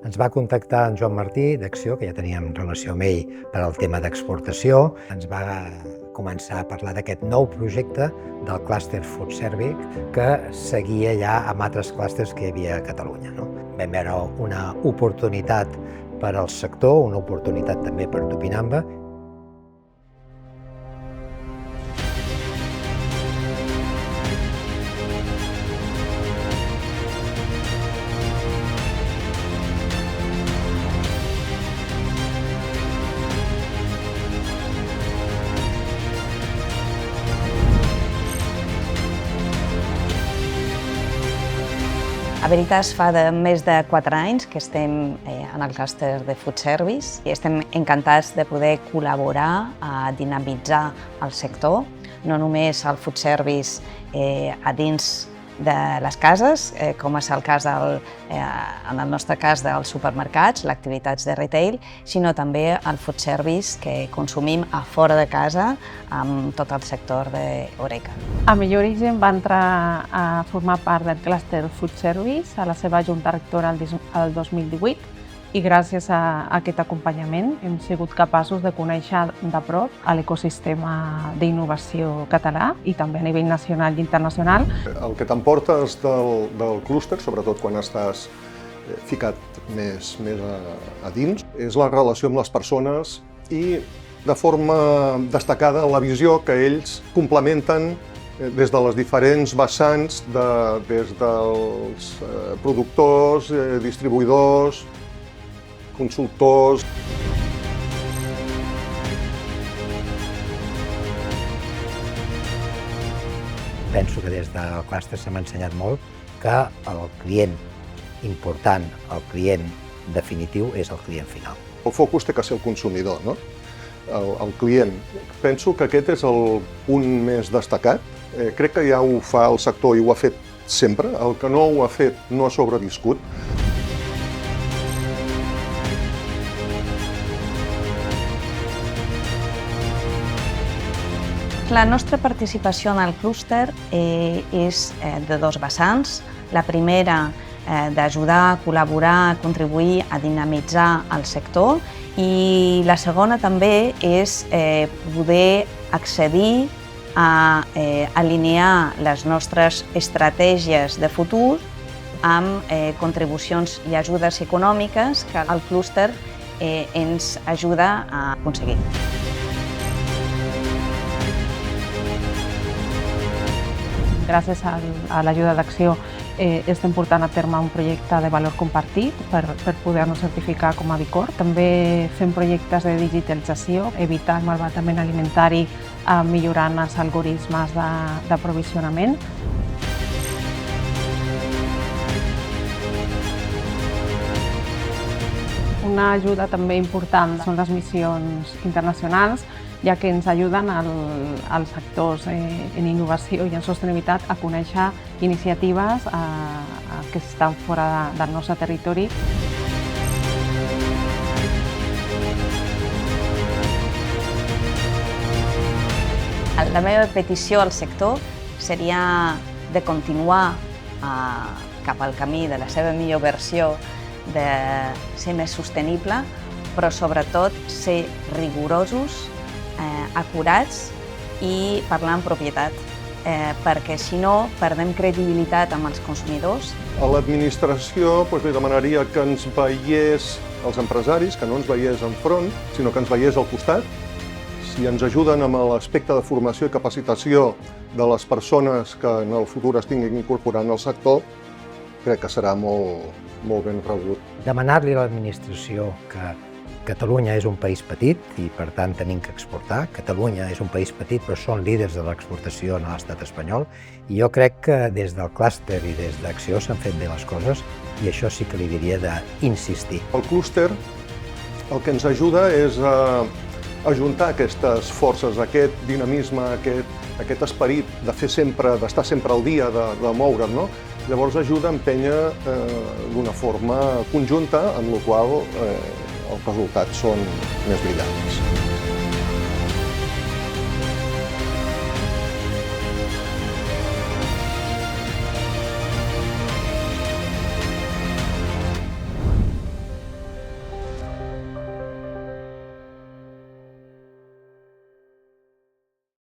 Ens va contactar en Joan Martí, d'Acció, que ja teníem relació amb ell per al tema d'exportació. Ens va començar a parlar d'aquest nou projecte del clúster Food Service que seguia ja amb altres clústers que hi havia a Catalunya. Vam veure una oportunitat per al sector, una oportunitat també per Tupinamba. A Veritas fa més de 4 anys que estem en el clúster de Food Service i estem encantats de poder col·laborar a dinamitzar el sector, no només el food service a dins de les cases, com és el cas en el nostre cas dels supermercats, les activitats de retail, sinó també el food service que consumim a fora de casa amb tot el sector d'Horeca. A Millor Origen va entrar a formar part del clúster Food Service a la seva junta rectora el 2018 i gràcies a aquest acompanyament hem sigut capaços de conèixer de prop l'ecosistema d'innovació català i també a nivell nacional i internacional. El que t'emportes del clúster, sobretot quan estàs ficat més a dins, és la relació amb les persones i de forma destacada la visió que ells complementen des de les diferents vessants, des dels productors, distribuïdors, consultors. Penso que des del clúster s'ha ensenyat molt que el client important, el client definitiu, és el client final. El focus té que ser el consumidor, no? El client. Penso que aquest és el punt més destacat. Crec que ja ho fa el sector i ho ha fet sempre. El que no ho ha fet no ha sobreviscut. La nostra participació en el clúster és de 2 vessants. La primera, d'ajudar a col·laborar, a contribuir a dinamitzar el sector, i la segona també és poder accedir a alinear les nostres estratègies de futur amb contribucions i ajudes econòmiques que el clúster ens ajuda a aconseguir. Gràcies a l'ajuda d'Acció estem portant a terme un projecte de valor compartit per poder-nos certificar com a B Corp. També fem projectes de digitalització, evitar el malbaratament alimentari millorant els algoritmes d'aprovisionament. Una ajuda també important són les missions internacionals, ja que ens ajuden als sectors en innovació i en sostenibilitat a conèixer iniciatives que estan fora del nostre territori. La meva petició al sector seria de continuar cap al camí de la seva millor versió, de ser més sostenible, però sobretot ser rigorosos, acurats i parlar amb propietat, perquè si no perdem credibilitat amb els consumidors. A l'administració li demanaria que ens veiés els empresaris, que no ens veiés enfront, sinó que ens veiés al costat. Si ens ajuden amb l'aspecte de formació i capacitació de les persones que en el futur es tinguin incorporant al sector, crec que serà molt ben rebut. Demanar-li a l'administració que Catalunya és un país petit i, per tant, tenim que exportar. Catalunya és un país petit, però són líders de l'exportació en l'estat espanyol. I jo crec que des del clúster i des d'Acció s'han fet bé les coses i això sí que li diria d'insistir. El clúster el que ens ajuda és a ajuntar aquestes forces, aquest dinamisme, aquest esperit de fer sempre, d'estar sempre al dia, de moure'n, no? Llavors ajuda a empènyer d'una forma conjunta, amb la qual els resultats són més brillants.